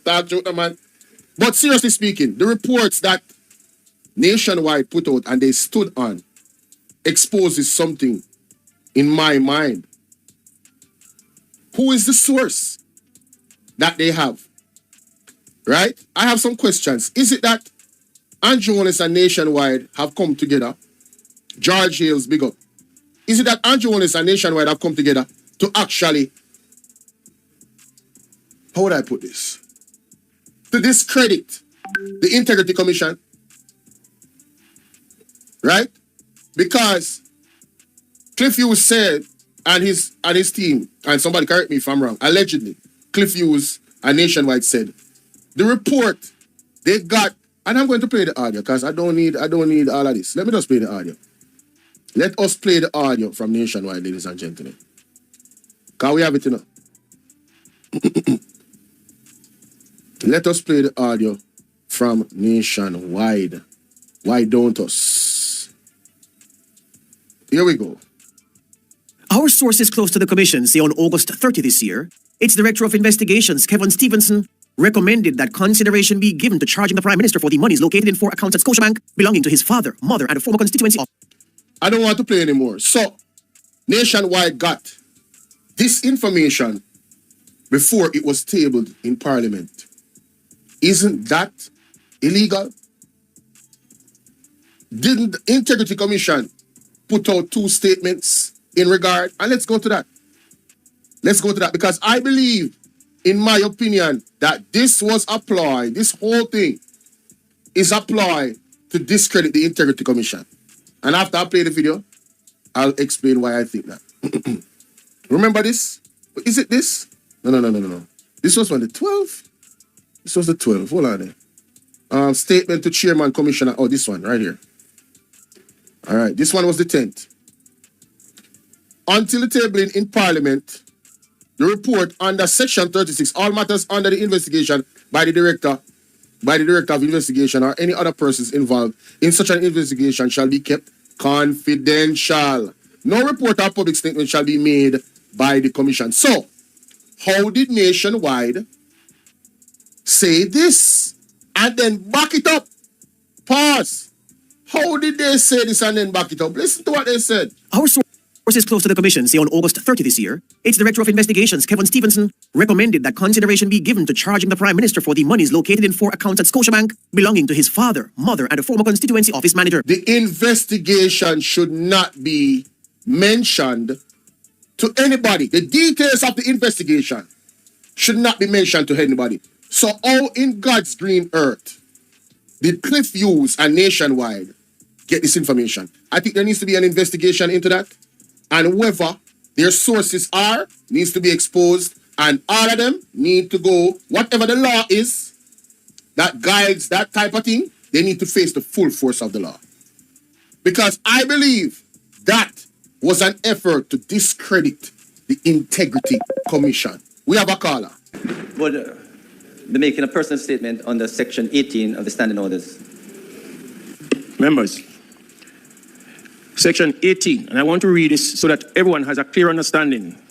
Talk joke, man. But seriously speaking, the reports that Nationwide put out and they stood on exposes something in my mind. Who is the source that they have? Right? I have some questions. Is it that Andrew Holness and Nationwide have come together? George Hales, big up. Is it that Andrew Holness and Nationwide have come together to actually, how would I put this? To discredit the Integrity Commission? Right? Because Cliff Hughes said, and his team, and somebody correct me if I'm wrong, allegedly, Cliff Hughes and Nationwide said, the report they got, and I'm going to play the audio because I don't need all of this. Let me just play the audio. Let us play the audio from Nationwide, ladies and gentlemen. Can we have it, you know? Let us play the audio from Nationwide. Why don't us? Here we go. Our sources close to the commission say on August 30 this year, its Director of Investigations, Kevin Stevenson, recommended that consideration be given to charging the Prime Minister for the monies located in 4 accounts at Scotiabank belonging to his father, mother, and a former constituency of... I don't want to play anymore. So, Nationwide got this information before it was tabled in Parliament. Isn't that illegal? Didn't the Integrity Commission put out 2 statements in regard? And let's go to that. Let's go to that because I believe, in my opinion, that this was applied, this whole thing is applied to discredit the Integrity Commission. And after I play the video, I'll explain why I think that. Remember this? Is it this? No. This was on the 12th? This was the 12th. Hold on there. Statement to Chairman Commissioner. Oh, this one right here. All right. This one was the 10th. Until the tabling in Parliament, the report under Section 36, all matters under the investigation by the Director of Investigation or any other persons involved in such an investigation shall be kept confidential. No report or public statement shall be made by the Commission. So, how did Nationwide say this and then back it up? Pause. How did they say this and then back it up? Listen to what they said. Our sources close to the commission say on August 30 this year, its Director of Investigations, Kevin Stevenson, recommended that consideration be given to charging the Prime Minister for the monies located in 4 accounts at Scotiabank belonging to his father, mother, and a former constituency office manager. The investigation should not be mentioned to anybody. The details of the investigation should not be mentioned to anybody. So how in God's green earth did Cliff Hughes and Nationwide get this information? I think there needs to be an investigation into that. And whoever their sources are needs to be exposed. And all of them need to go, whatever the law is that guides that type of thing, they need to face the full force of the law. Because I believe that was an effort to discredit the Integrity Commission. We have a caller. Would be making a personal statement under Section 18 of the Standing Orders. Members, Section 18, and I want to read this so that everyone has a clear understanding.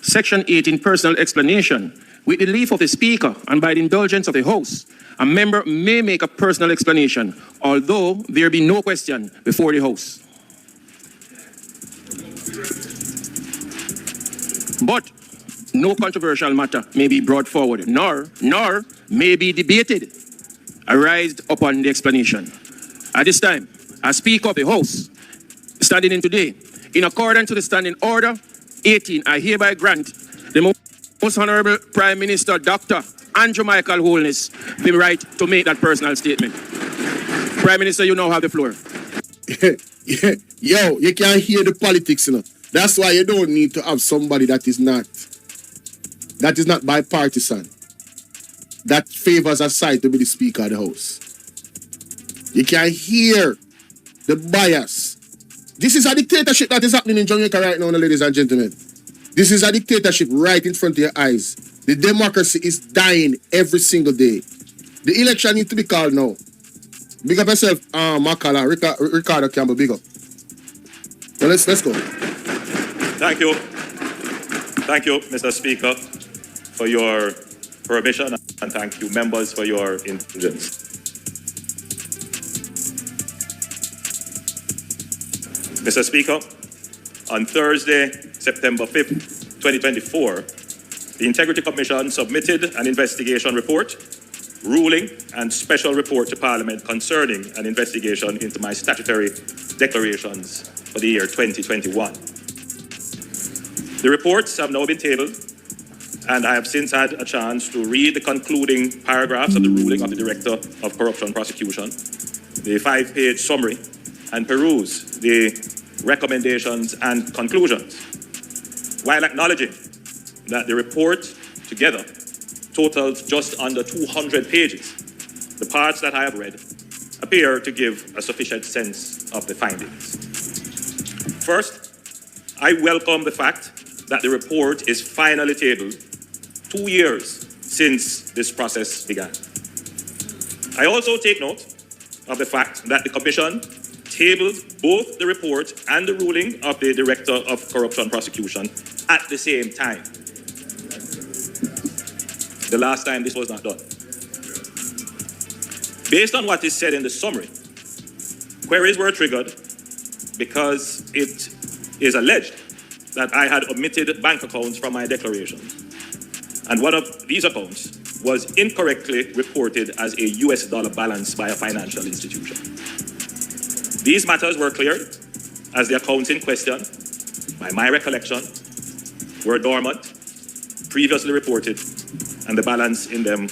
Section 18, personal explanation. With the leave of the Speaker and by the indulgence of the House, a member may make a personal explanation, although there be no question before the House. But no controversial matter may be brought forward, nor may be debated, arised upon the explanation. At this time, as Speaker of the House, standing in today, in accordance to the Standing Order 18, I hereby grant the Most Honorable Prime Minister, Dr. Andrew Michael Holness, the right to make that personal statement. Prime Minister, you now have the floor. Yo, you can't hear the politics, you know. That's why you don't need to have somebody that is not bipartisan, that favors a side to be the Speaker of the House. You can hear the bias. This is a dictatorship that is happening in Jamaica right now, ladies and gentlemen. This is a dictatorship right in front of your eyes. The democracy is dying every single day. The election needs to be called now. Big up yourself, Makala, Ricardo Campbell, big up. So let's go. Thank you. Thank you, Mr. Speaker, for your permission, and thank you, members, for your indulgence. Mr. Speaker, on Thursday, September 5th, 2024, the Integrity Commission submitted an investigation report, ruling, and special report to Parliament concerning an investigation into my statutory declarations for the year 2021. The reports have now been tabled, and I have since had a chance to read the concluding paragraphs of the ruling of the Director of Corruption Prosecution, the 5-page summary, and peruse the recommendations and conclusions. While acknowledging that the report together totals just under 200 pages, the parts that I have read appear to give a sufficient sense of the findings. First, I welcome the fact that the report is finally tabled 2 years since this process began. I also take note of the fact that the Commission tabled both the report and the ruling of the Director of Corruption Prosecution at the same time. The last time this was not done. Based on what is said in the summary, queries were triggered because it is alleged that I had omitted bank accounts from my declaration. And one of these accounts was incorrectly reported as a US dollar balance by a financial institution. These matters were cleared as the accounts in question, by my recollection, were dormant, previously reported, and the balance in them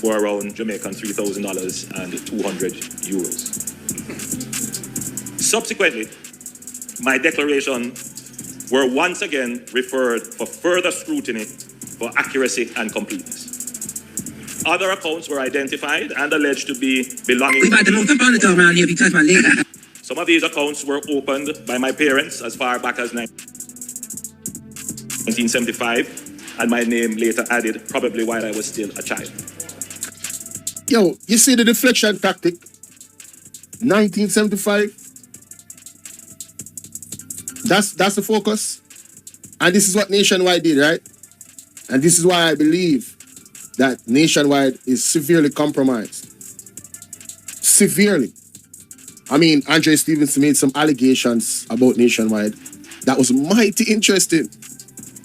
were around Jamaican $3,000 and 200 euros. Subsequently, my declaration were once again referred for further scrutiny for accuracy and completeness. Other accounts were identified and alleged to be belonging. Some of these accounts were opened by my parents as far back as 1975, and my name later added, probably while I was still a child. Yo, you see the deflection tactic? 1975. That's the focus. And this is what Nationwide did, right? And this is why I believe that Nationwide is severely compromised. Severely. I mean, Andre Stevenson made some allegations about Nationwide that was mighty interesting.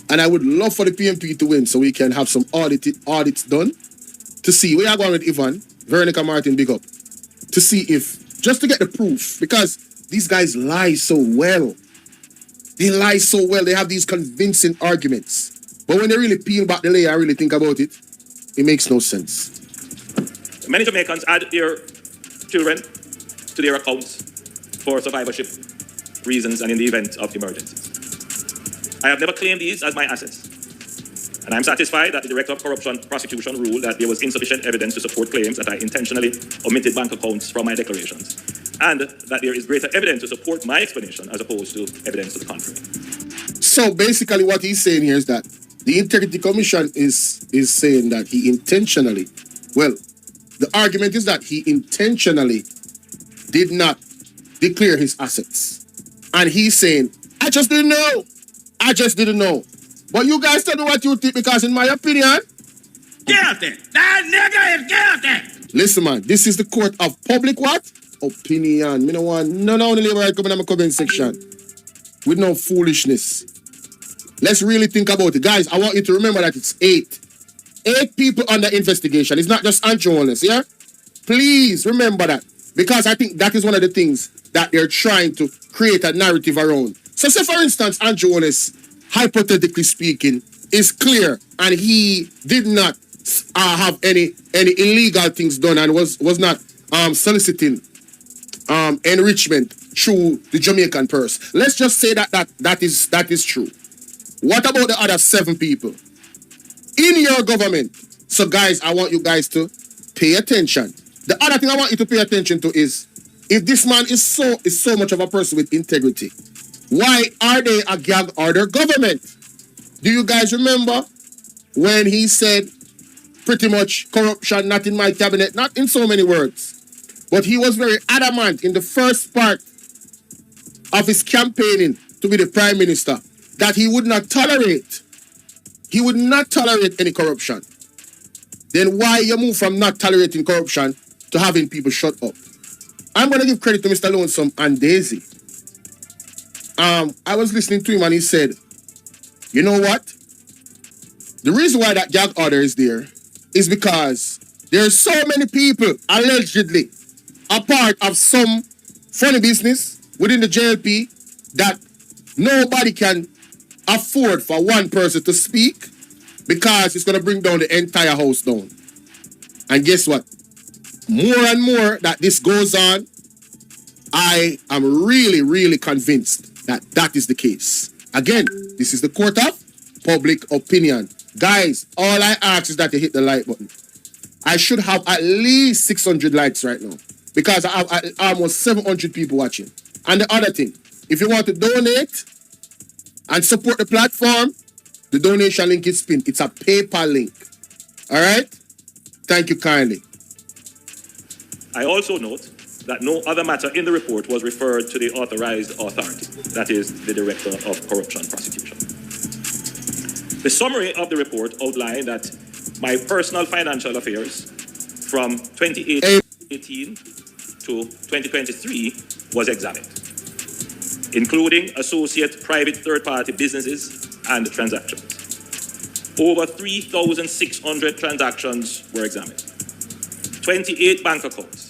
And I would love for the PMP to win so we can have some audits done to see where you're going with Ivan, Veronica Martin, big up, to see if, just to get the proof, because these guys lie so well. They lie so well. They have these convincing arguments. But when they really peel back the layer and really think about it, it makes no sense. Many Jamaicans add their children to their accounts for survivorship reasons and in the event of emergencies. I have never claimed these as my assets. And I'm satisfied that the Director of Corruption Prosecution ruled that there was insufficient evidence to support claims that I intentionally omitted bank accounts from my declarations, and that there is greater evidence to support my explanation as opposed to evidence to the contrary. So basically what he's saying here is that the Integrity Commission is saying that he intentionally, well, the argument is that he intentionally did not declare his assets. And he's saying, I just didn't know. I just didn't know. But you guys tell me what you think, because in my opinion, guilty. That nigga is guilty. Listen, man, this is the court of public what? Opinion. Me no want none of the labor right coming in my comment section with no foolishness. Let's really think about it. Guys, I want you to remember that it's 8 people under investigation. It's not just Andrew Holness, yeah? Please remember that. Because I think that is one of the things that they're trying to create a narrative around. So say, for instance, Andrew Holness, hypothetically speaking, is clear and he did not have any illegal things done and was not soliciting enrichment through the Jamaican purse. Let's just say that is true. What about the other 7 people in your government? So guys, I want you guys to pay attention. The other thing I want you to pay attention to is, if this man is so much of a person with integrity, why are they a gag order government? Do you guys remember when he said pretty much corruption not in my cabinet, not in so many words, but he was very adamant in the first part of his campaigning to be the prime minister that he would not tolerate any corruption. then why you move from not tolerating corruption to having people shut up? I'm going to give credit to Mr. Lonesome and Daisy. I was listening to him and he said, you know what? The reason why that gag order is there is because there's so many people allegedly a part of some funny business within the JLP that nobody can afford for one person to speak because it's going to bring down the entire house down. And guess what? More and more that this goes on, I am really, really convinced that that is the case. Again, this is the court of public opinion. Guys, all I ask is that you hit the like button. I should have at least 600 likes right now because I have almost 700 people watching. And the other thing, if you want to donate and support the platform, the donation link is pinned. It's a PayPal link. All right? Thank you kindly. I also note that no other matter in the report was referred to the authorized authority, that is, the Director of Corruption Prosecution. The summary of the report outlined that my personal financial affairs from 2018 to 2023 was examined, including associate private third-party businesses and transactions. Over 3,600 transactions were examined. 28 bank accounts.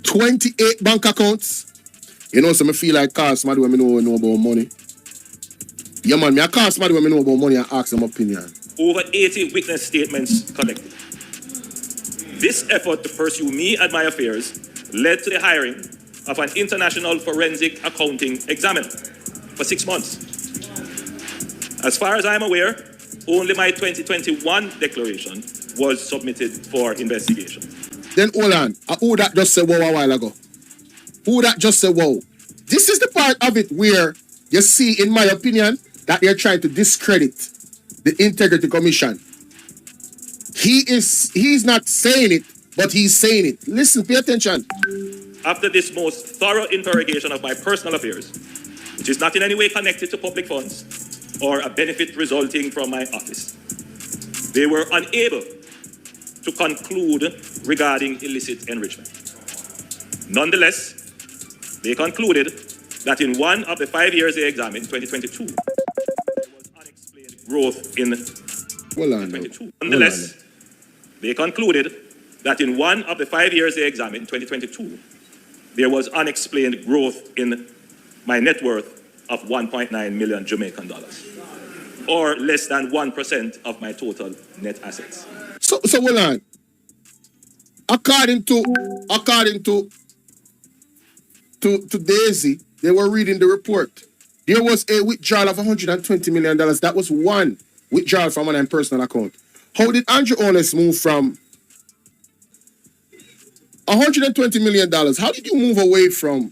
28 bank accounts. You know, so I feel like call somebody when I know about money. Yeah, man, I call somebody when I know about money and ask them opinion. Over 80 witness statements collected. This effort to pursue me and my affairs led to the hiring of an international forensic accounting examiner for 6 months. As far as I'm aware, only my 2021 declaration was submitted for investigation. Then hold on. Who that just said wow a while ago? Who that just said wow? This is the part of it where you see, in my opinion, that they're trying to discredit the Integrity Commission. He's not saying it, but he's saying it. Listen, pay attention. After this most thorough interrogation of my personal affairs, which is not in any way connected to public funds or a benefit resulting from my office, they were unable to conclude regarding illicit enrichment. Nonetheless, they concluded that in one of the 5 years they examined, 2022, there was unexplained growth in 2022. Nonetheless, they concluded that in one of the 5 years they examined, 2022, there was unexplained growth in my net worth of 1.9 million Jamaican dollars, or less than 1% of my total net assets. So hold on. According to Daisy, they were reading the report. There was a withdrawal of $120 million. That was one withdrawal from an personal account. How did Andrew Holness move from $120 million? How did you move away from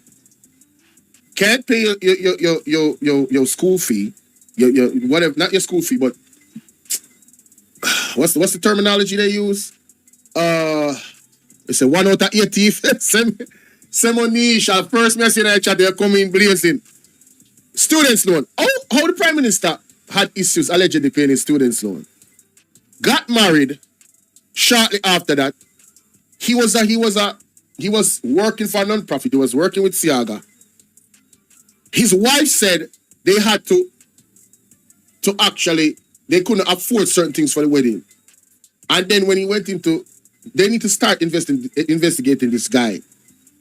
can't pay your school fee, your whatever, not your school fee, but what's the terminology they use? It's a 1 out of 80. Semonish, first message in the chat, they're coming blazing. Students' loan. How the Prime Minister had issues allegedly paying his students' loan. Got married shortly after that. He was working for a non-profit. He was working with Siaga. His wife said they had to actually, they couldn't afford certain things for the wedding. And then when he went into, they need to start investigating this guy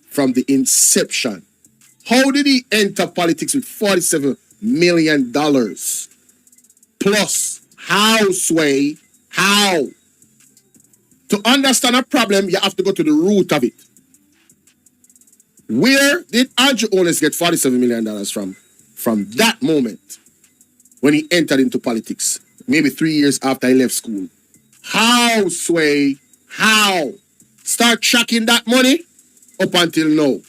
from the inception. How did he enter politics with $47 million? Plus, how, Sway? How? To understand a problem, you have to go to the root of it. Where did Andrew Holness get $47 million from that moment when he entered into politics? Maybe 3 years after he left school. How, Sway? How? Start tracking that money up until now.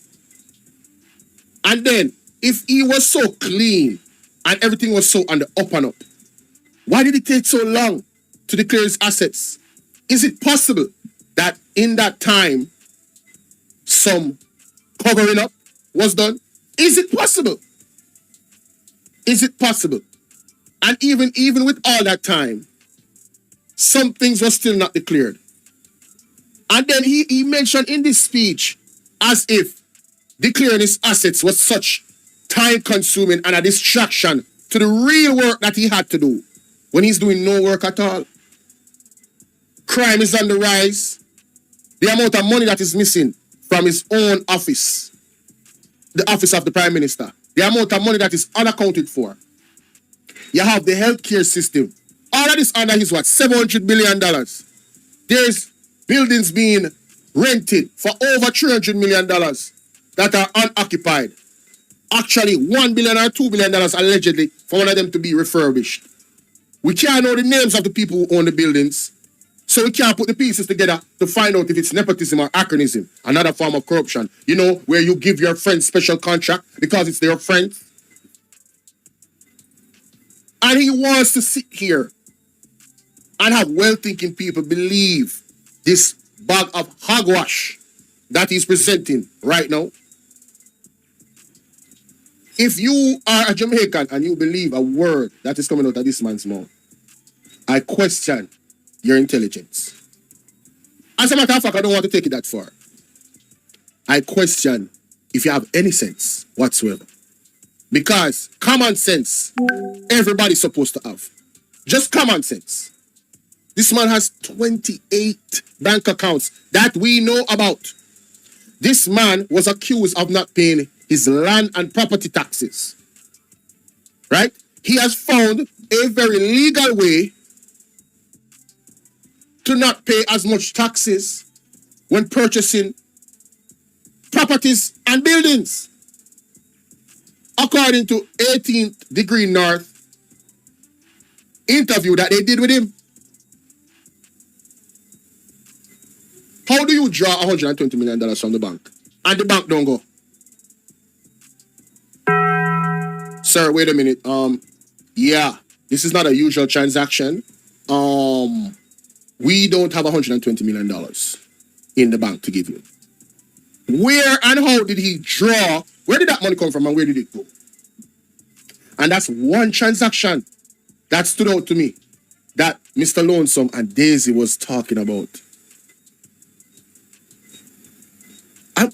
And then, if he was so clean and everything was so on the up and up, why did it take so long to declare his assets? Is it possible that in that time, some covering up was done? Is it possible? Is it possible? And even with all that time, some things were still not declared. And then he mentioned in this speech as if declaring his assets was such time-consuming and a distraction to the real work that he had to do when he's doing no work at all. Crime is on the rise. The amount of money that is missing from his own office, the office of the Prime Minister, the amount of money that is unaccounted for. You have the healthcare system. All of this under his what? $700 billion. There's buildings being rented for over $300 million that are unoccupied. Actually, $1 billion or $2 billion allegedly for one of them to be refurbished. We can't know the names of the people who own the buildings, so we can't put the pieces together to find out if it's nepotism or anachronism, another form of corruption. You know, where you give your friend special contract because it's their friend. And he wants to sit here and have well-thinking people believe this bag of hogwash that he's presenting right now. If you are a Jamaican and you believe a word that is coming out of this man's mouth, I question your intelligence. As a matter of fact, I don't want to take it that far. I question if you have any sense whatsoever. Because common sense, everybody's supposed to have. Just common sense. This man has 28 bank accounts that we know about. This man was accused of not paying his land and property taxes. Right? He has found a very legal way to not pay as much taxes when purchasing properties and buildings. According to 18th Degree North interview that they did with him. How do you draw $120 million from the bank and the bank don't go? Sir, wait a minute. Yeah, this is not a usual transaction. We don't have $120 million in the bank to give you. Where and how did he draw? Where did that money come from and where did it go? And that's one transaction that stood out to me that Mr. Lonesome and Daisy was talking about. I'm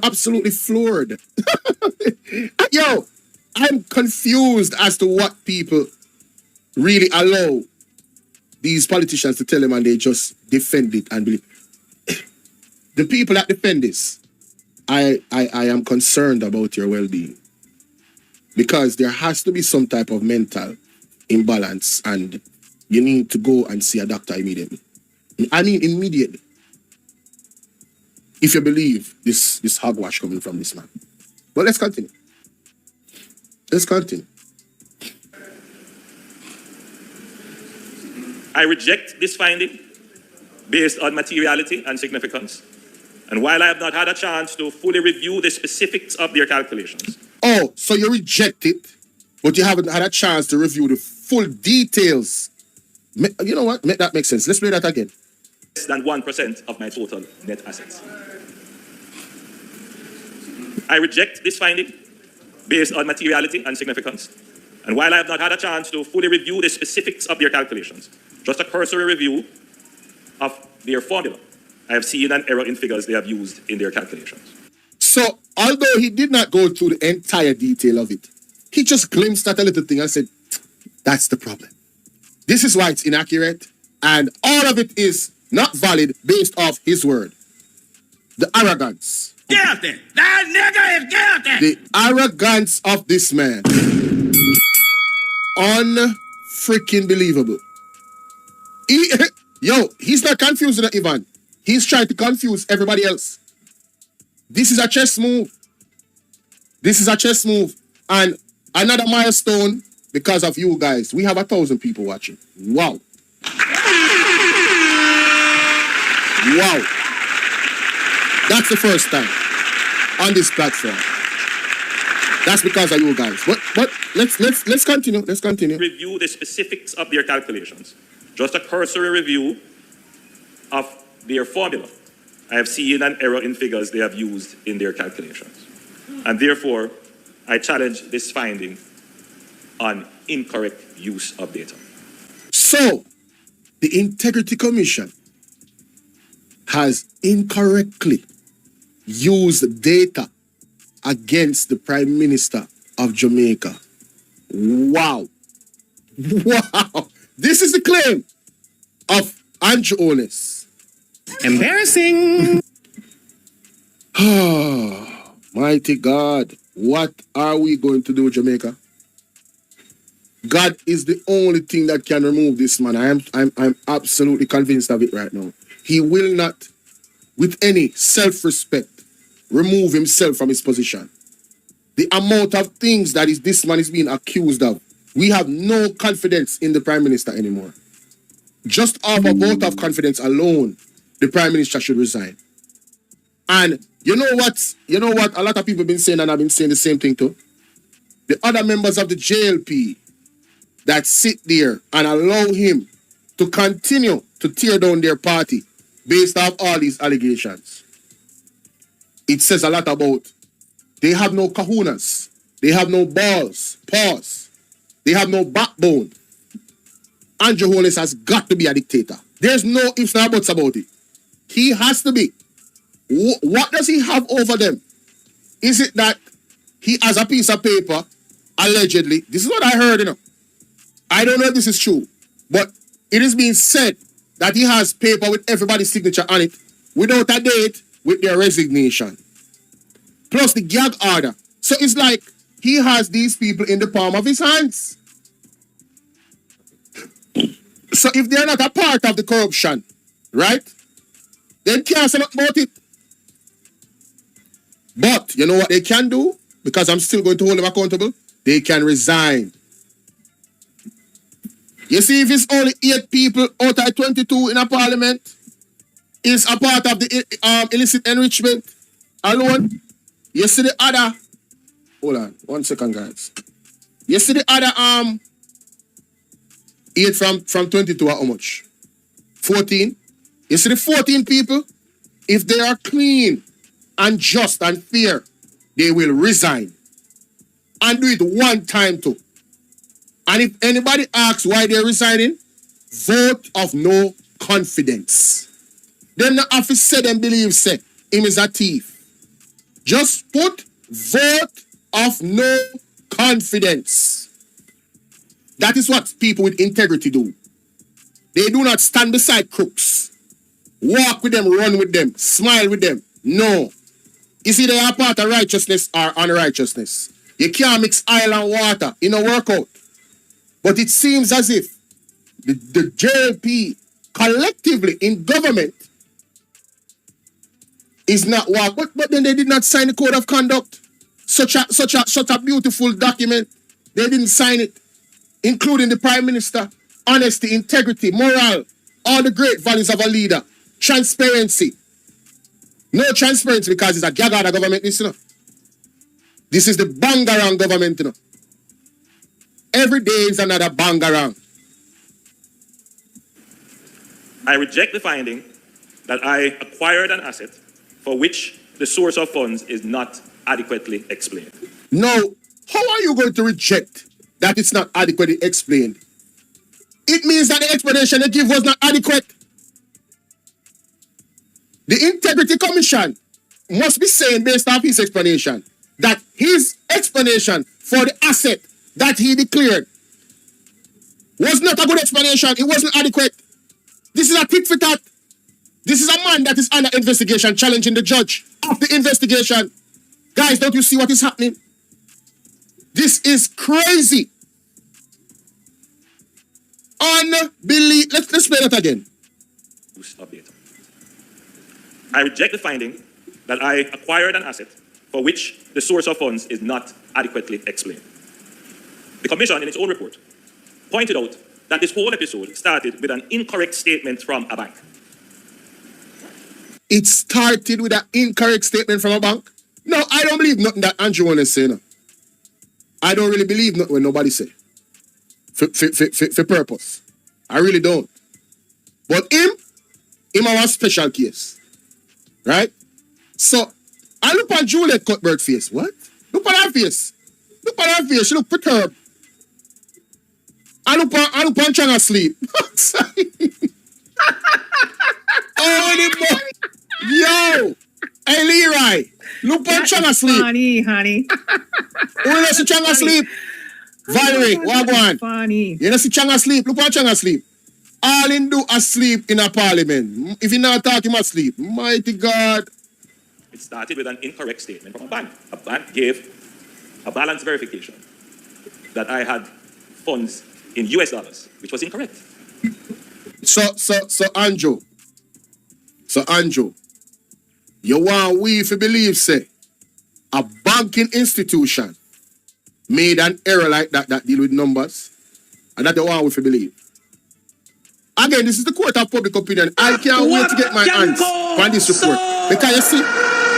absolutely floored. Yo, I'm confused as to what people really allow these politicians to tell them and they just defend it and believe. The people that defend this, I am concerned about your well-being. Because there has to be some type of mental imbalance and you need to go and see a doctor immediately. I mean immediately. If you believe this hogwash coming from this man. But let's continue. Let's continue. I reject this finding based on materiality and significance. And while I have not had a chance to fully review the specifics of their calculations. Oh, so you reject it, but you haven't had a chance to review the full details. You know what? That makes sense. Let's play that again. Less than 1% of my total net assets. I reject this finding based on materiality and significance. And while I have not had a chance to fully review the specifics of their calculations, just a cursory review of their formula, I have seen an error in figures they have used in their calculations. So, although he did not go through the entire detail of it, he just glimpsed at a little thing and said, that's the problem. This is why it's inaccurate, and all of it is not valid based off his word. The arrogance. Guilty. That nigga is guilty. The arrogance of this man. Unfreaking believable. He's not confusing Ivan. He's trying to confuse everybody else. This is a chess move. This is a chess move. And another milestone because of you guys. We have 1,000 people watching. Wow. Wow. That's the first time on this platform. That's because of you guys. But let's continue. Let's continue. Review the specifics of their calculations. Just a cursory review of their formula. I have seen an error in figures they have used in their calculations. And therefore, I challenge this finding on incorrect use of data. So, The Integrity Commission has incorrectly used data against the Prime Minister of Jamaica. Wow. Wow. This is the claim of Andrew Holness. Embarrassing. Oh, mighty God. What are we going to do, Jamaica? God is the only thing that can remove this man. I'm absolutely convinced of it right now. He will not, with any self-respect, remove himself from his position. The amount of things that this man is being accused of, we have no confidence in the Prime Minister anymore. Just off a vote of confidence alone, the Prime Minister should resign. And you know what? A lot of people have been saying, and I've been saying the same thing too. The other members of the JLP that sit there and allow him to continue to tear down their party based off all these allegations. It says a lot about they have no kahunas, they have no balls, paws, they have no backbone. Andrew Holness has got to be a dictator. There's no ifs and buts about it. He has to be. What does he have over them? Is it that he has a piece of paper, allegedly? This is what I heard, I don't know if this is true, but it is being said that he has paper with everybody's signature on it without a date with their resignation. Plus the gag order. So it's like he has these people in the palm of his hands. So if they're not a part of the corruption, right, then can't say nothing about it. But you know what they can do? Because I'm still going to hold them accountable. They can resign. You see, if it's only 8 people out of 22 in a parliament is a part of the illicit enrichment alone, you see the other, hold on, 1 second, guys. You see the other 8 from 22 are how much? 14. You see the 14 people, if they are clean and just and fair, they will resign. And do it one time too. And if anybody asks why they're resigning, vote of no confidence. Them not have to say them believe say him is a thief. Just put vote of no confidence. That is what people with integrity do. They do not stand beside crooks. Walk with them, run with them, smile with them. No. You see, they are part of righteousness or unrighteousness. You can't mix oil and water in a workout. But it seems as if the JLP collectively in government is not work. But then they did not sign the code of conduct. Such a beautiful document. They didn't sign it, including the Prime Minister. Honesty, integrity, moral, all the great values of a leader. Transparency. No transparency because it's a gagada government, this, This is the bangarang government, Every day is another bangarang. I reject the finding that I acquired an asset for which the source of funds is not adequately explained. Now, how are you going to reject that it's not adequately explained? It means that the explanation they give was not adequate. The Integrity Commission must be saying, based off his explanation, that his explanation for the asset that he declared was not a good explanation. It wasn't adequate. This is a tit for tat. This is a man that is under investigation challenging the judge of the investigation. Guys, don't you see what is happening? This is crazy. Unbelievable. Let's play that again. I reject the finding that I acquired an asset for which the source of funds is not adequately explained. The Commission, in its own report, pointed out that this whole episode started with an incorrect statement from a bank. It started with an incorrect statement from a bank? No, I don't believe nothing that Andrew Holness say. No. I don't really believe nothing when nobody say. For purpose. I really don't. But him have a special case. Right? So, I look at Juliet Cuthbert's face. What? Look at her face. Look at her face. She look perturbed. I look on Chang asleep. Oh, the boy. Yo. Hey, Leroy. Look on Chang asleep. Funny, honey. Who you see Chang asleep? Valerie, what go on? Funny. You know see Chang asleep? Look on Chang asleep. All in do asleep in a parliament. If he not talk, him asleep. Mighty God. It started with an incorrect statement from a bank. A bank gave a balance verification that I had funds in US dollars, which was incorrect. So Andrew. So Andrew. You want we to believe, say, a banking institution made an error like that deal with numbers, and that you want we to believe. Again, this is the court of public opinion. I can't wait to get my hands on this report. Because you see,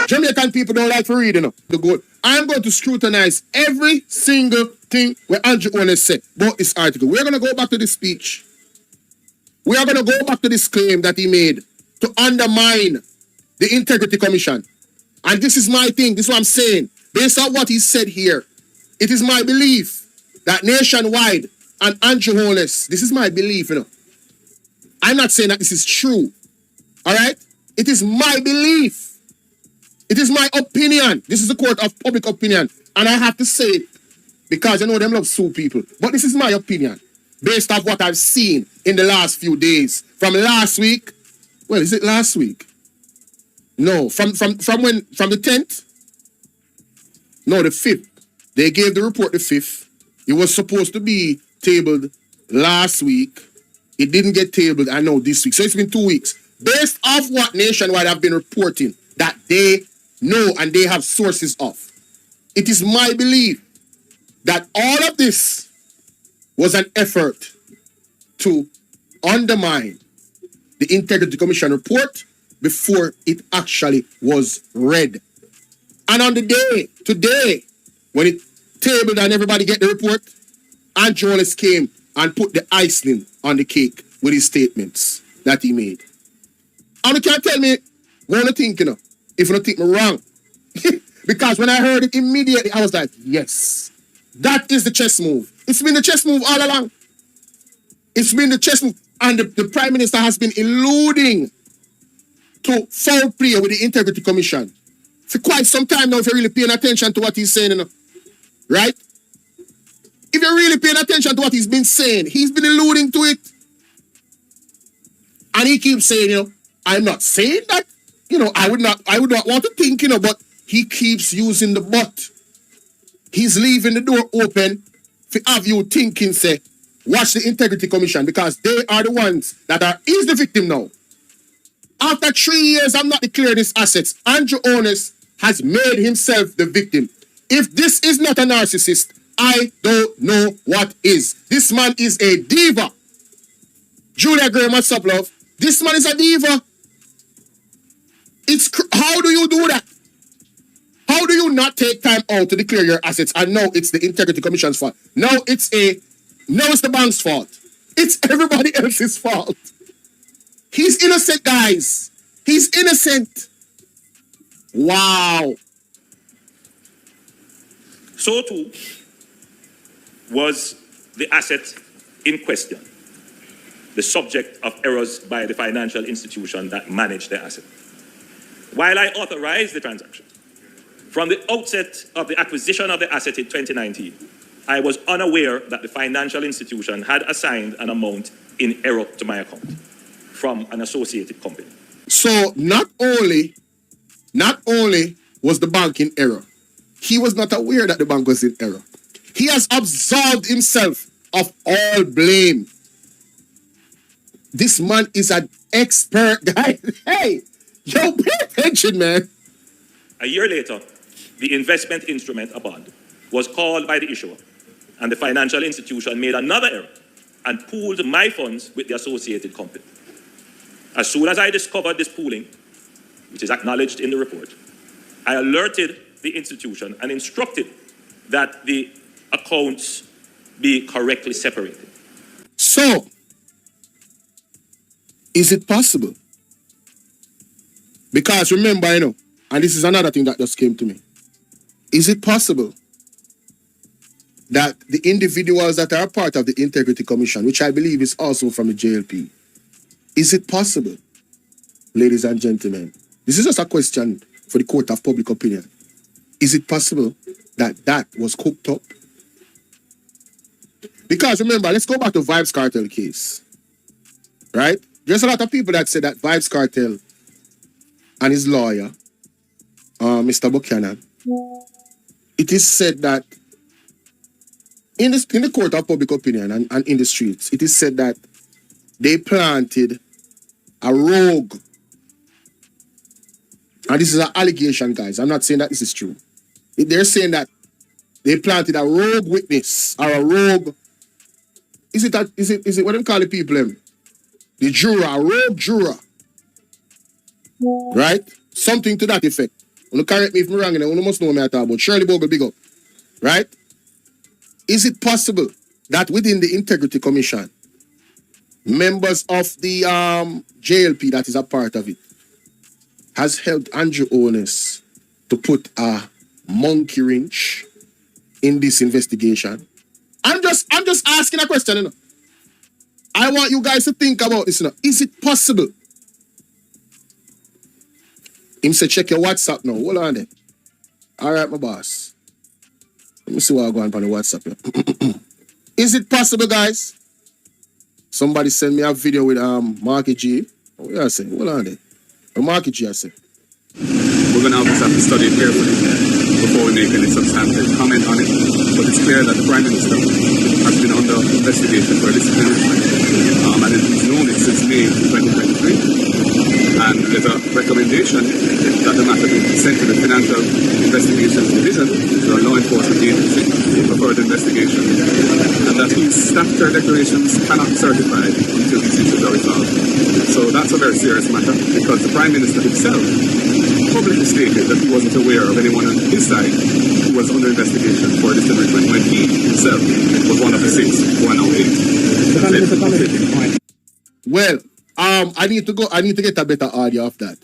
Jamaican people don't like to read, you know, the good. I'm going to scrutinize every single thing where Andrew Holness said about this article. We're going to go back to this speech. We are going to go back to this claim that he made to undermine the Integrity Commission. And this is my thing. This is what I'm saying. Based on what he said here, it is my belief that nationwide and Andrew Holness, this is my belief, you know. I'm not saying that this is true. All right? It is my belief. It is my opinion. This is the court of public opinion. And I have to say it because you know them love sue people. But this is my opinion based off what I've seen in the last few days. From last week. Well, is it last week? No. From when? From the 10th? No, the 5th. They gave the report the 5th. It was supposed to be tabled last week. It didn't get tabled, I know, this week. So it's been 2 weeks. Based off what Nationwide have been reporting that they know and they have sources of, it is my belief that all of this was an effort to undermine the Integrity Commission report before it actually was read. And on the day, today, when it tabled and everybody get the report, Andrew Holness came and put the icing on the cake with his statements that he made. And you can't tell me what you think, you know, if you don't think me wrong. Because when I heard it immediately, I was like, yes, that is the chess move. It's been the chess move all along. It's been the chess move. And the Prime Minister has been alluding to foul play with the Integrity Commission for quite some time now, if you're really paying attention to what he's saying, you know. Right? If you're really paying attention to what he's been saying, he's been alluding to it. And he keeps saying, you know, I'm not saying that, you know, I would not want to think, you know, but he keeps using the but. He's leaving the door open for have you thinking, say, watch the Integrity Commission because they are the ones that are, he's the victim now. After 3 years, I'm not declaring his assets. Andrew Holness has made himself the victim. If this is not a narcissist, I don't know what is. This man is a diva. Julia Graham, what's up, love? This man is a diva. How do you do that? How do you not take time out to declare your assets? And now it's the Integrity Commission's fault. Now it's the bank's fault. It's everybody else's fault. He's innocent, guys. He's innocent. Wow. So too was the asset in question the subject of errors by the financial institution that managed the asset. While I authorized the transaction, from the outset of the acquisition of the asset in 2019, I was unaware that the financial institution had assigned an amount in error to my account from an associated company. So not only was the bank in error, he was not aware that the bank was in error. He has absolved himself of all blame. This man is an expert guy. Hey, yo, pay attention, man. A year later, the investment instrument, a bond, was called by the issuer, and the financial institution made another error and pooled my funds with the associated company. As soon as I discovered this pooling, which is acknowledged in the report, I alerted the institution and instructed that the accounts be correctly separated. So, is it possible? Because remember, you know, and this is another thing that just came to me. Is it possible that the individuals that are part of the Integrity Commission, which I believe is also from the JLP, is it possible, ladies and gentlemen? This is just a question for the court of public opinion. Is it possible that that was cooked up? Because remember, let's go back to Vibes Cartel case, right? There's a lot of people that say that Vibes Cartel and his lawyer, Mr. Buchanan, it is said that in the court of public opinion and in the streets, it is said that they planted a rogue. And this is an allegation, guys. I'm not saying that this is true. They're saying that they planted a rogue witness or a rogue. Is it what them call the people? The juror, a rogue juror. Right? Something to that effect. You correct me if I'm wrong, you must know what I'm talking about. Shirley Bogle, big up. Right? Is it possible that within the Integrity Commission, members of the JLP that is a part of it has helped Andrew Holness to put a monkey wrench in this investigation? I'm just asking a question, you know. I want you guys to think about this, you know. Is it possible? Him say check your WhatsApp now. Hold on there. All right, my boss. Let me see what I go on the WhatsApp here. Is it possible, guys? Somebody send me a video with Marky G. What you say? Hold on there. Marky G, I say. We're going to obviously have to study it carefully before we make any substantive comment on it. But it's clear that the Prime Minister has been under investigation for disciplinary and it's known it since May 2023. And there's a recommendation that the matter be sent to the Financial Investigations Division, to our law enforcement agency, for further investigation. And that these statutory declarations cannot be certified until these issues are resolved. So that's a very serious matter, because the Prime Minister himself publicly stated that he wasn't aware of anyone on his side who was under investigation for discrimination when he himself was one of the 6 who are now 8. Well, I need to get a better audio of that,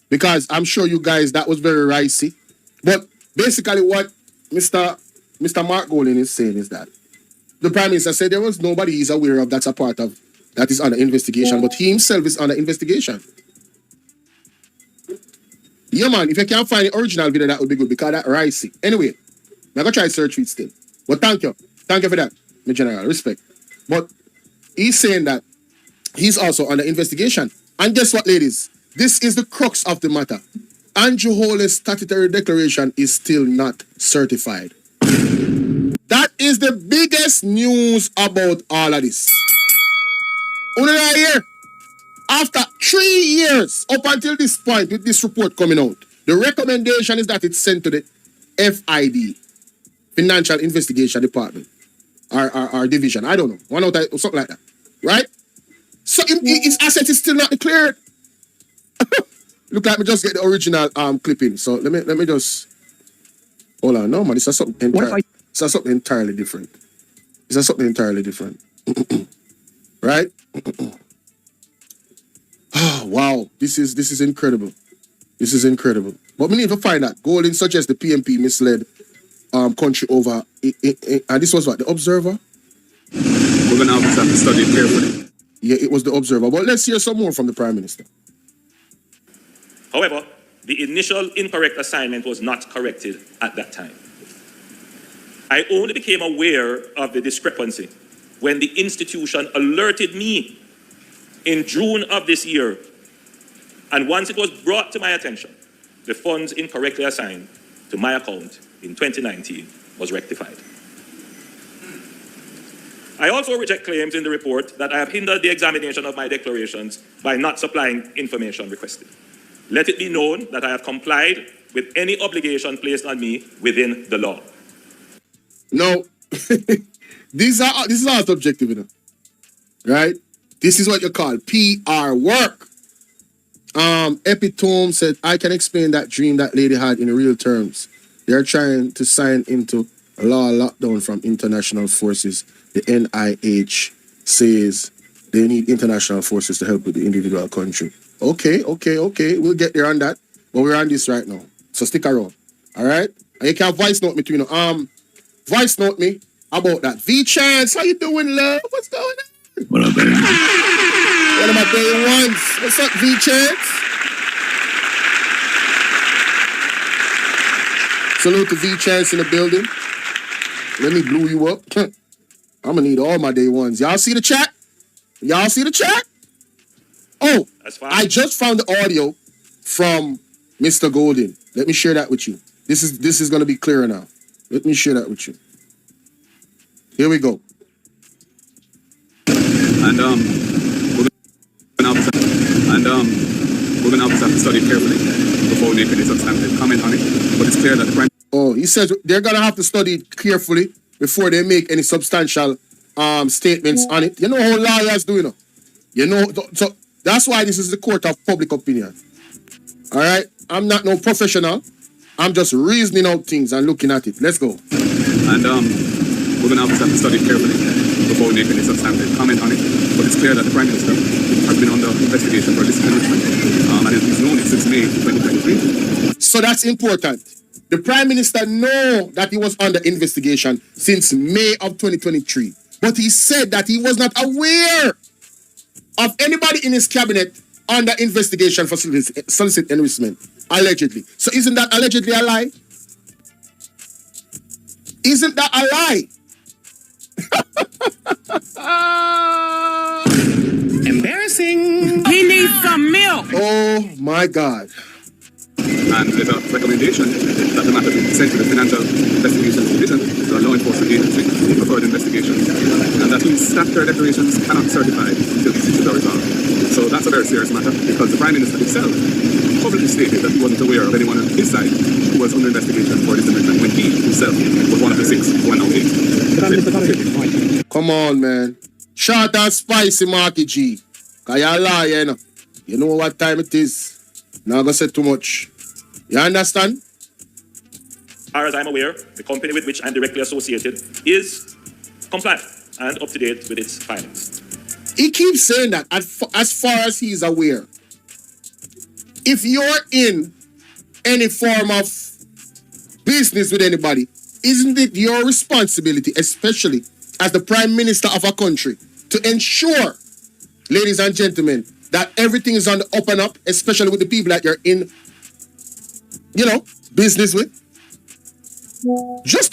because I'm sure you guys, that was very ricey. But basically what Mr. Mark Golding is saying is that the Prime Minister said there was nobody he's aware of that's a part of that is under investigation, but he himself is under investigation. Yeah, man, if you can't find the original video, that would be good, because that's ricey. Anyway, I'm going to try to search it still. But thank you. Thank you for that, my general. Respect. But he's saying that he's also under investigation. And guess what, ladies? This is the crux of the matter. Andrew Holness' statutory declaration is still not certified. That is the biggest news about all of this. Only here. After 3 years, up until this point, with this report coming out, the recommendation is that it's sent to the FID, Financial Investigation Department, or division. I don't know. One out of something like that. Right? So his asset is still not declared. Look like me just get the original clipping. So let me just hold on. No man, this is something entirely different. This is something entirely different. Right? Oh, wow, this is incredible. This is incredible. But we need to find out. Golding suggests the PMP misled country over. And this was what? The Observer? We're going to obviously have to study it carefully. Yeah, it was the Observer. But let's hear some more from the Prime Minister. However, the initial incorrect assignment was not corrected at that time. I only became aware of the discrepancy when the institution alerted me in June of this year, and once it was brought to my attention, the funds incorrectly assigned to my account in 2019 was rectified. I also reject claims in the report that I have hindered the examination of my declarations by not supplying information requested. Let it be known that I have complied with any obligation placed on me within the law. No, this is all subjective, you know, right? This is what you call PR work. Epitome said, I can explain that dream that lady had in real terms. They are trying to sign into a law lockdown from international forces. The NIH says they need international forces to help with the individual country. Okay. We'll get there on that. But we're on this right now. So stick around. All right? And you can voice note me too, you know. Voice note me about that. V-Chance, how you doing, love? What's going on? What up, baby? One of my day ones. What's up, V-Chance? Salute to V-Chance in the building. Let me blue you up. I'm gonna need all my day ones. Y'all see the chat? Y'all see the chat? Oh, That's fine. I just found the audio from Mr. Golden. Let me share that with you. This is gonna be clearer now. Let me share that with you. Here we go. And we're going to have to study carefully before we make any substantive comment on it. But it's clear that the Prime Oh, he says they're gonna have to study it carefully before they make any substantial statements on it. You know how lawyers do, you know. You know, so that's why this is the court of public opinion. All right, I'm not no professional. I'm just reasoning out things and looking at it. Let's go. And we're going to have to study it carefully before we make any substantive comment on it. But it's clear that the Prime Minister has been under investigation for illicit enrichment, and he's known it since May 2023. So that's important. The Prime Minister know that he was under investigation since May of 2023. But he said that he was not aware of anybody in his cabinet under investigation for solicit enrichment, allegedly. So isn't that allegedly a lie? Isn't that a lie? Embarrassing. He needs some milk. Oh my God. And there's a recommendation that the matter be sent to the Financial Investigations Division, the law enforcement agency, for further investigation. And that means statutory declarations cannot certify until these issues are resolved. So that's a very serious matter, because the Prime Minister himself publicly stated that he wasn't aware of anyone on his side who was under investigation for this enrichment when he himself was one of the 6 who went out late. Come on, man. Short and spicy, Marky G. Cause you're a liar, you know. You know what time it is. Not gonna say too much. You understand? As far as I'm aware, the company with which I'm directly associated is compliant and up to date with its filings. He keeps saying that as far as he's aware. If you're in any form of business with anybody, isn't it your responsibility, especially as the Prime Minister of a country, to ensure, ladies and gentlemen, that everything is on the up and up, especially with the people that you're in, you know, business with? Just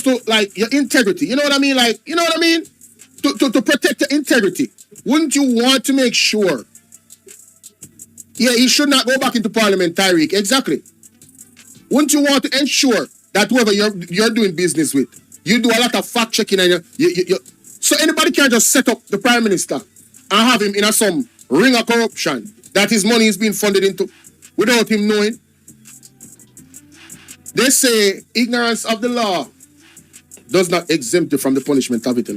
to like your integrity. You know what I mean? Like, you know what I mean? To protect your integrity. Wouldn't you want to make sure? Yeah, he should not go back into Parliament, Tyreek. Exactly. Wouldn't you want to ensure that whoever you're doing business with, you do a lot of fact checking and you so anybody can just set up the Prime Minister and have him in some ring of corruption that his money is being funded into without him knowing? They say ignorance of the law does not exempt you from the punishment of it.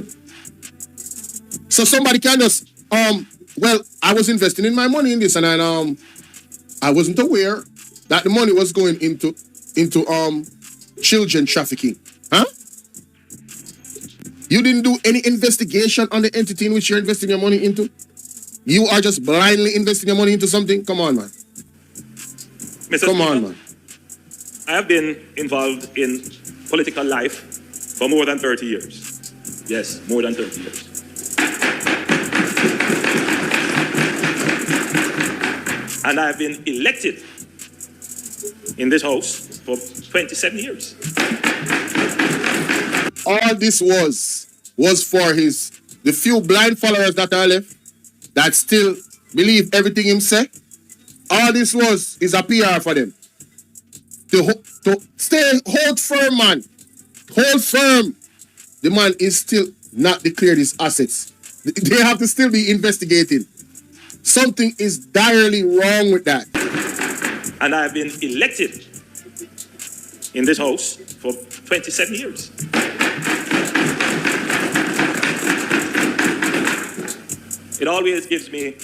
So somebody can just, well, I was investing in my money in this and I wasn't aware that the money was going into children trafficking. Huh? You didn't do any investigation on the entity in which you're investing your money into? You are just blindly investing your money into something? Come on, man. Mr. Come Speaker, on, man. I have been involved in political life for more than 30 years. Yes, more than 30 years. And I have been elected in this house for 27 years. All this was for the few blind followers that are left that still believe everything him say. All this is a PR for them. To hold firm, man. Hold firm. The man is still not declared his assets. They have to still be investigating. Something is direly wrong with that. And I have been elected in this house for 27 years. It always gives me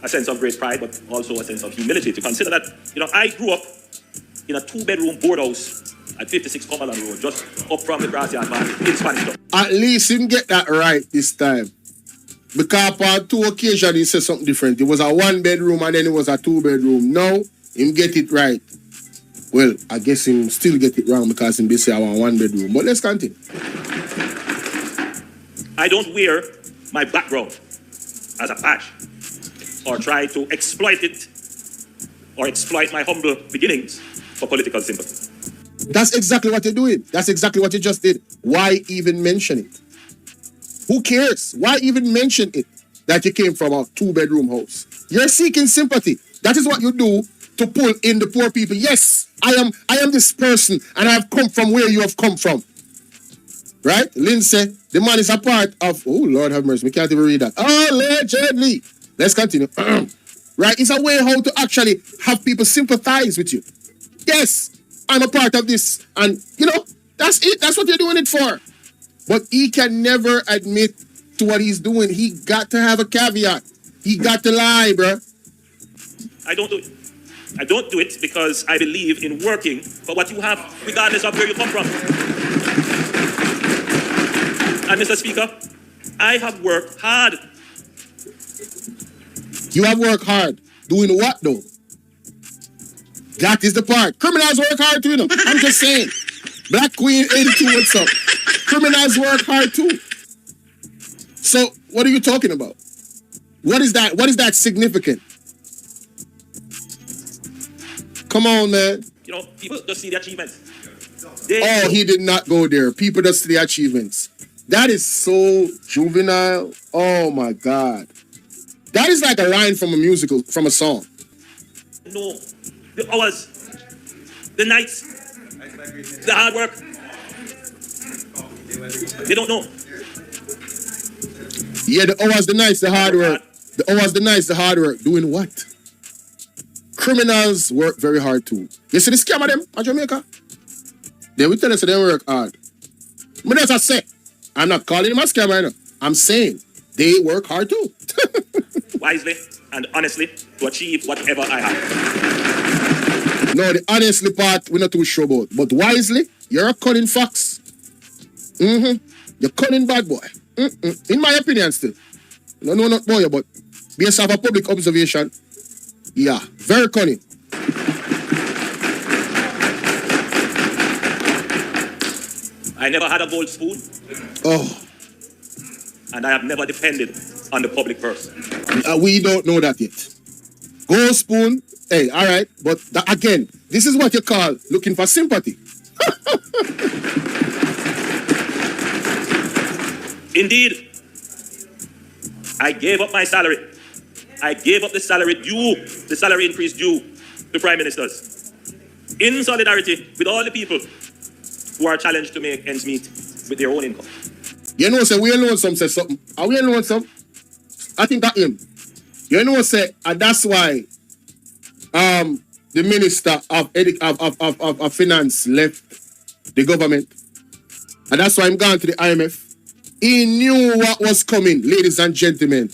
a sense of great pride, but also a sense of humility to consider that, I grew up in a 2-bedroom board house at 56 Cumberland Road, just up from the Grassy Market in Spanish Town. At least him get that right this time. Because on 2 occasions he said something different. It was a 1-bedroom and then it was a 2-bedroom. Now, him get it right. Well, I guess him still get it wrong because him say I want 1 bedroom. But let's continue. I don't wear my background as a badge or try to exploit it or exploit my humble beginnings for political sympathy. That's exactly what you're doing. That's exactly what you just did. Why even mention it? Who cares? Why even mention it that you came from a 2-bedroom house? You're seeking sympathy. That is what you do to pull in the poor people. Yes, I am this person and I have come from where you have come from. Right? Lindsay, the man is a part of, oh Lord have mercy, we can't even read that. Allegedly. Let's continue. Right? It's a way how to actually have people sympathize with you. Yes, I'm a part of this. And, you know, that's it. That's what you're doing it for. But he can never admit to what he's doing. He got to have a caveat. He got to lie, bro. I don't do it. I don't do it because I believe in working for what you have, regardless of where you come from. And Mr. Speaker, I have worked hard. You have worked hard. Doing what, though? That is the part. Criminals work hard too, you know. I'm just saying. Black Queen 82, what's up? Criminals work hard too. So, what are you talking about? What is that? What is that significant? Come on, man. You know, people just see the achievements. He did not go there. People just see the achievements. That is so juvenile. Oh my God. That is like a line from a musical, from a song. No, the hours, the nights, the hard work. They don't know. Yeah, the hours, the nights, the hard work. The hours, the nights, the hard work. Doing what? Criminals work very hard too. You see the scam of them at Jamaica? They will tell us that they work hard. But as I say, I'm not calling them a scammer, you know. I'm saying they work hard too. Wisely and honestly to achieve whatever I have. No, the honestly part we're not too sure about. But wisely, you're a cunning fox. You're cunning bad boy. In my opinion still. No, not boy, but based off a public observation, yeah, very cunning. I never had a gold spoon. Oh. And I have never depended on the public purse. We don't know that yet. Gold spoon, hey, all right. But again, this is what you call looking for sympathy. Indeed, I gave up my salary. I gave up the salary increase due to prime ministers. In solidarity with all the people who are challenged to make ends meet with their own income. You know, say we alone some say something. Are we alone some? I think that him. You know, say, and that's why the minister of finance left the government. And that's why I'm going to the IMF. He knew what was coming, ladies and gentlemen.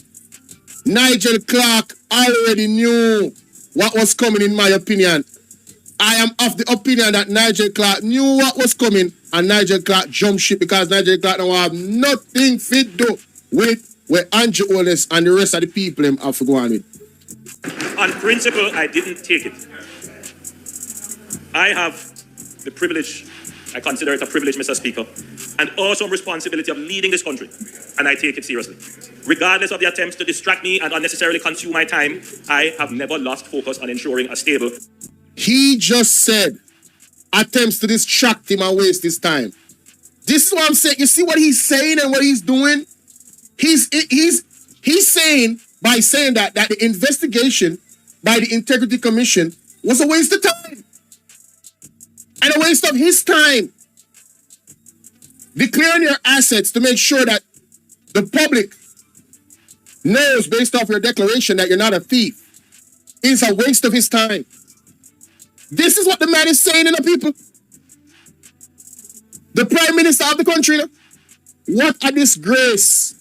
Nigel Clark already knew what was coming, in my opinion. I am of the opinion that Nigel Clark knew what was coming and Nigel Clark jumped ship because Nigel Clark don't have nothing fit to do with where Andrew Holness and the rest of the people have to go on with. On principle, I didn't take it. I have the privilege, I consider it a privilege, Mr. Speaker, and also responsibility of leading this country, and I take it seriously. Regardless of the attempts to distract me and unnecessarily consume my time, I have never lost focus on ensuring a stable. He just said attempts to distract him and waste his time. This is what I'm saying. You see what he's saying and what he's doing? He's saying, by saying that the investigation by the Integrity Commission was a waste of time. And a waste of his time. Declaring your assets to make sure that the public knows based off your declaration that you're not a thief is a waste of his time. This is what the man is saying to the people. The Prime Minister of the country. What a disgrace.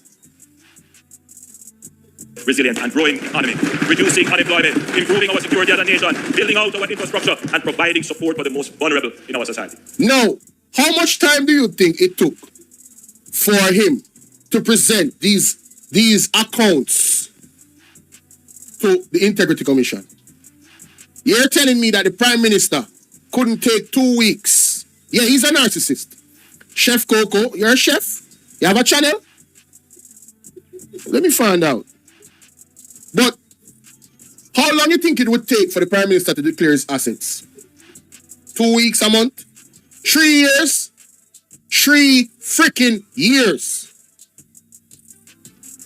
Resilient and growing economy, reducing unemployment, improving our security as a nation, building out our infrastructure, and providing support for the most vulnerable in our society. Now, how much time do you think it took for him to present these accounts to the Integrity Commission? You're telling me that the Prime Minister couldn't take 2 weeks. Yeah, he's a narcissist. Chef Coco, you're a chef? You have a channel? Let me find out. But how long you think it would take for the Prime Minister to declare his assets? 2 weeks, a month? 3 years? 3 freaking years.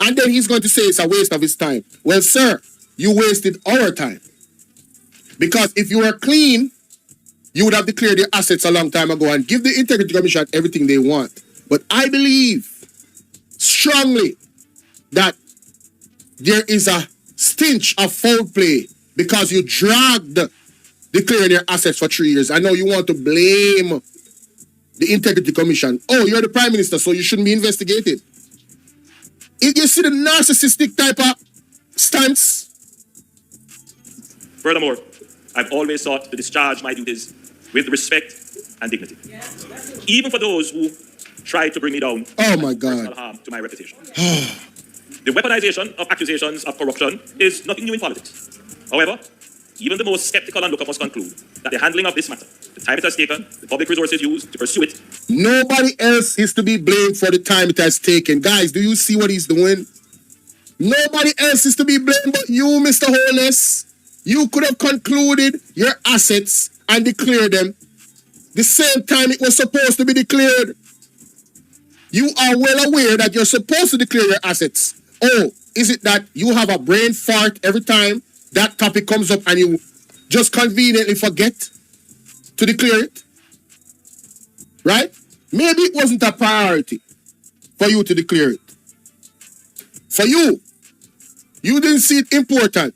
And then he's going to say it's a waste of his time. Well, sir, you wasted our time. Because if you were clean, you would have declared your assets a long time ago and give the Integrity Commission everything they want. But I believe strongly that there is a stench of foul play because you dragged declaring your assets for 3 years. I know you want to blame the Integrity Commission. Oh, you're the Prime Minister, so you shouldn't be investigated. If you see the narcissistic type of stance. Furthermore, I've always sought to discharge my duties with respect and dignity. Even for those who try to bring me down. Oh my God. Personal harm to my reputation. The weaponization of accusations of corruption is nothing new in politics. However, even the most skeptical onlooker must conclude that the handling of this matter, the time it has taken, the public resources used to pursue it. Nobody else is to be blamed for the time it has taken. Guys, do you see what he's doing? Nobody else is to be blamed but you, Mr. Holness. You could have concluded your assets and declared them the same time it was supposed to be declared. You are well aware that you're supposed to declare your assets. Oh, is it that you have a brain fart every time that topic comes up and you just conveniently forget to declare it? Right? Maybe it wasn't a priority for you to declare it. For you, you didn't see it important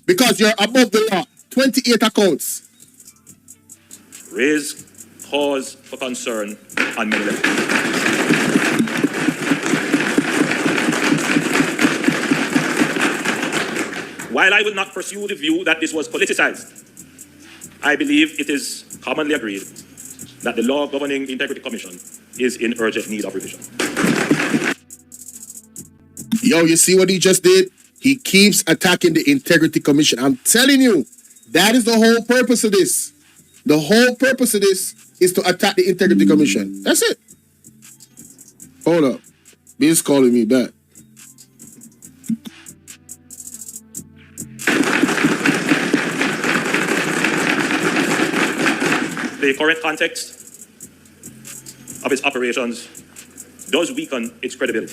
because you're above the law. 28 accounts. Raise cause for concern on many levels. While I will not pursue the view that this was politicized, I believe it is commonly agreed that the law governing the Integrity Commission is in urgent need of revision. Yo, you see what he just did? He keeps attacking the Integrity Commission. I'm telling you, that is the whole purpose of this. The whole purpose of this is to attack the Integrity Commission. That's it. Hold up. Biz calling me back. The current context of its operations does weaken its credibility,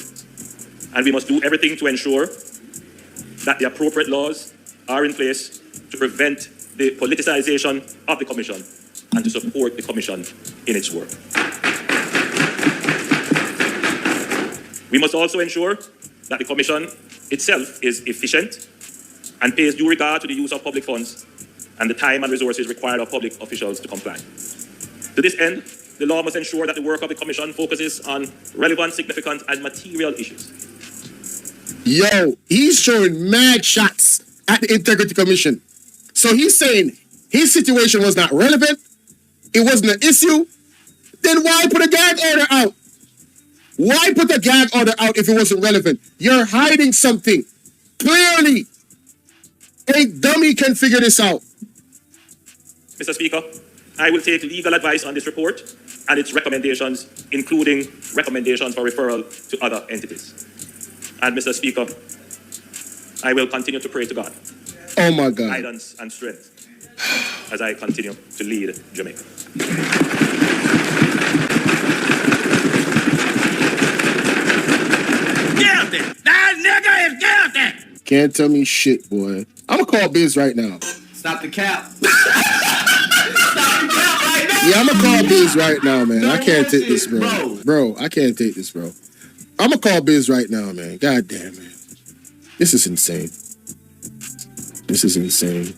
and we must do everything to ensure that the appropriate laws are in place to prevent the politicization of the Commission and to support the Commission in its work. We must also ensure that the Commission itself is efficient and pays due regard to the use of public funds and the time and resources required of public officials to comply. To this end, the law must ensure that the work of the Commission focuses on relevant, significant, and material issues. Yo, he's showing mad shots at the Integrity Commission. So he's saying his situation was not relevant, it wasn't an issue. Then why put a gag order out? Why put a gag order out if it wasn't relevant? You're hiding something. Clearly, a dummy can figure this out. Mr. Speaker, I will take legal advice on this report and its recommendations, including recommendations for referral to other entities. And Mr. Speaker, I will continue to pray to God. Oh my God. Guidance and strength as I continue to lead Jamaica. Guilty! That nigga is guilty! Can't tell me shit, boy. I'm gonna call Biz right now. Stop the cap. Yeah, I'm gonna call Biz right now, man. I can't take this, bro. Bro, I can't take this, bro. I'm gonna call Biz right now, man. God damn, man. This is insane. This is insane.